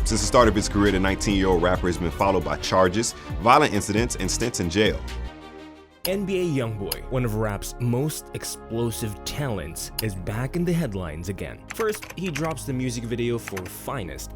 Since the start of his career, the 19-year-old rapper has been followed by charges, violent incidents, and stints in jail. NBA Youngboy, one of rap's most explosive talents, is back in the headlines again. First, he drops the music video for Finest,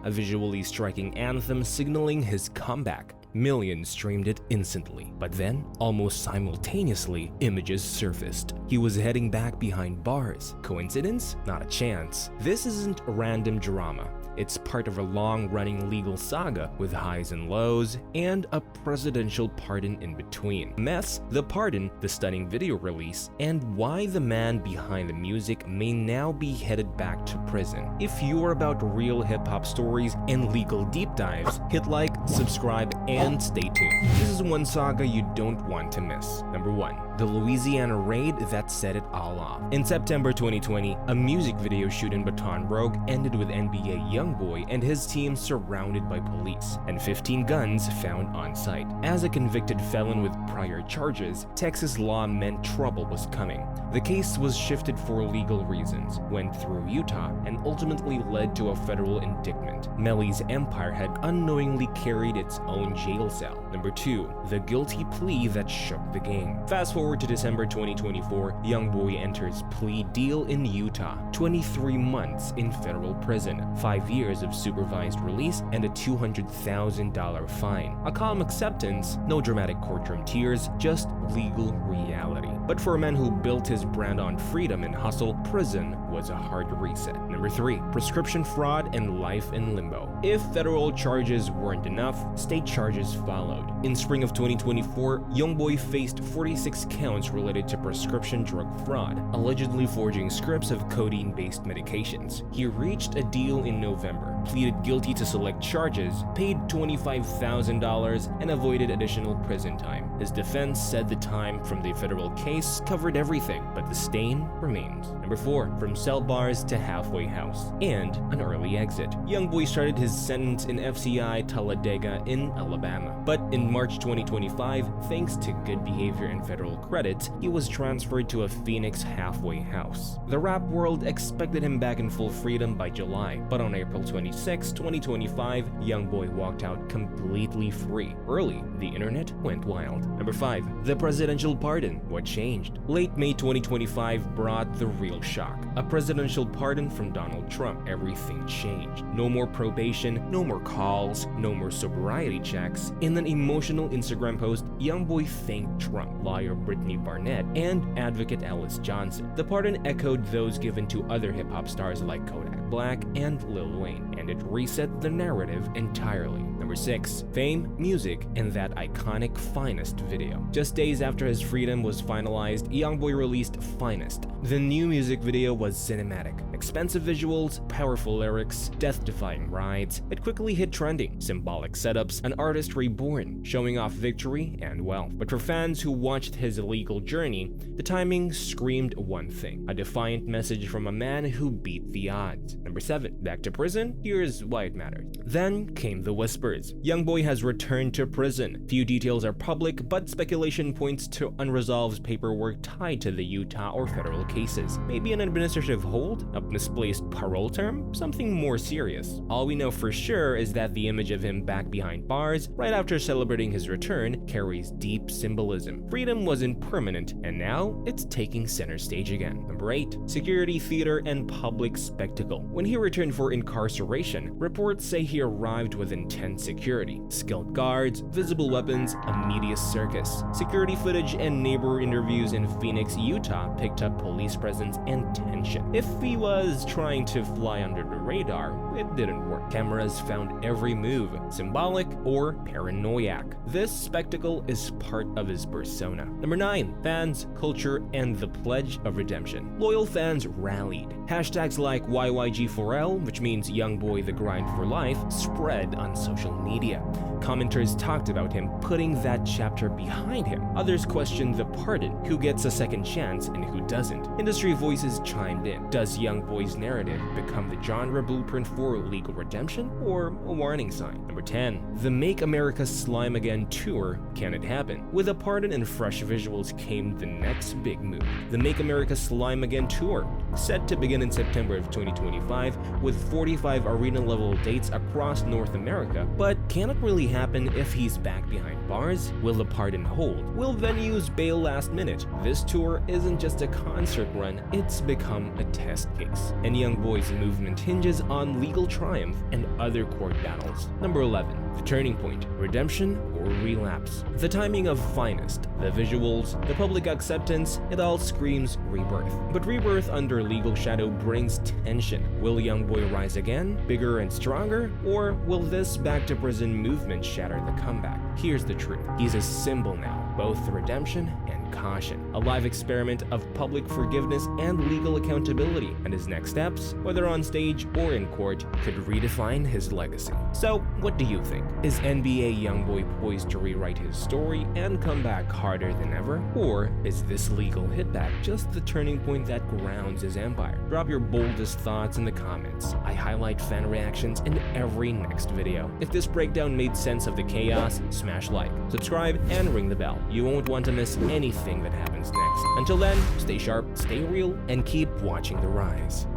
a visually striking anthem signaling his comeback. Millions streamed it instantly, but then, almost simultaneously, images surfaced. He was heading back behind bars. Coincidence? Not a chance. This isn't random drama. It's part of a long-running legal saga with highs and lows and a presidential pardon in between. Mess, the pardon, the stunning video release, and why the man behind the music may now be headed back to prison. If you're about real hip-hop stories and legal deep dives, hit like, subscribe, and stay tuned. This is one saga you don't want to miss. Number 1. The Louisiana raid that set it all off. In September 2020, a music video shoot in Baton Rouge ended with NBA Youngboy and his team surrounded by police, and 15 guns found on site. As a convicted felon with prior charges, Texas law meant trouble was coming. The case was shifted for legal reasons, went through Utah, and ultimately led to a federal indictment. Melly's empire had unknowingly carried its own jail cell. Number 2. The guilty plea that shook the game. Fast forward to December 2024, Youngboy enters plea deal in Utah. 23 months in federal prison, 5 years of supervised release, and a $200,000 fine. A calm acceptance, no dramatic courtroom tears, just legal reality. But for a man who built his brand on freedom and hustle, prison was a hard reset. Number 3. Prescription fraud and life in limbo. If federal charges weren't enough, state charges followed. In spring of 2024, Youngboy faced 46 counts related to prescription drug fraud, allegedly forging scripts of codeine-based medications. He reached a deal in November, pleaded guilty to select charges, paid $25,000, and avoided additional prison time. His defense said the time from the federal case covered everything, but the stain remains. Number 4. From cell bars to halfway house, and an early exit. Youngboy started his sentence in FCI Talladega in Alabama, but in March 2025, thanks to good behavior and federal credit, he was transferred to a Phoenix halfway house. The rap world expected him back in full freedom by July, but on April 26, 2025, Youngboy walked out completely free. Early, the internet went wild. Number 5. The presidential pardon. What changed? Late May 2025 brought the real shock. A presidential pardon from Donald Trump. Everything changed. No more probation, no more calls, no more sobriety checks. In an emotional Instagram post, Youngboy thanked Trump, lawyer Brittany Barnett, and advocate Alice Johnson. The pardon echoed those given to other hip-hop stars like Kodak Black and Lil Wayne, and it reset the narrative entirely. Number 6. Fame, music, and that iconic Finest video. Just days after his freedom was finalized, Youngboy released Finest. The new music video was cinematic. Expensive visuals, powerful lyrics, death-defying rides. It quickly hit trending. Symbolic setups, an artist reborn, showing off victory and wealth. But for fans who watched his illegal journey, the timing screamed one thing: a defiant message from a man who beat the odds. Number 7. Back to prison? Here's why it matters. Then came the whispers. Youngboy has returned to prison. Few details are public, but speculation points to unresolved paperwork tied to the Utah or federal cases. Maybe an administrative hold? A misplaced parole term? Something more serious. All we know for sure is that the image of him back behind bars, right after celebrating his return, carries deep symbolism. Freedom wasn't permanent, and now it's taking center stage again. Number 8. Security, theater, and public spectacle. When he returned for incarceration, reports say he arrived with intense security, skilled guards, visible weapons, a media circus. Security footage and neighbor interviews in Phoenix, Utah picked up police presence and tension. If he was trying to fly under the radar, it didn't work. Cameras found every move, symbolic or paranoiac. This spectacle is part of his persona. Number 9. Fans, culture, and the pledge of redemption. Loyal fans rallied. Hashtags like YYG4L, which means Youngboy Youngboy The Grind for Life spread on social media. Commenters talked about him putting that chapter behind him. Others questioned the pardon, who gets a second chance and who doesn't. Industry voices chimed in. Does Youngboy's narrative become the genre blueprint for legal redemption or a warning sign? Number 10. The Make America Slime Again tour. Can it happen? With a pardon and fresh visuals came the next big move. The Make America Slime Again tour, set to begin in September of 2025 with 45 arena-level dates across North America. But can it really happen if he's back behind bars? Will the pardon hold? Will venues bail last minute? This tour isn't just a concert run, it's become a test case. And Youngboy's movement hinges on legal triumph and other court battles. Number 11. The turning point, redemption or relapse. The timing of finest, the visuals, the public acceptance, it all screams rebirth. But rebirth under legal shadow brings tension. Will Youngboy rise again, bigger and stronger? Or will this back to prison movement shatter the comeback? Here's the truth. He's a symbol now, both redemption and caution. A live experiment of public forgiveness and legal accountability. And his next steps, whether on stage or in court, could redefine his legacy. So, what do you think? Is NBA Youngboy poised to rewrite his story and come back harder than ever? Or is this legal hitback just the turning point that grounds his empire? Drop your boldest thoughts in the comments. I highlight fan reactions in every next video. If this breakdown made sense of the chaos, smash like, subscribe, and ring the bell. You won't want to miss anything that happens next. Until then, stay sharp, stay real, and keep watching the rise.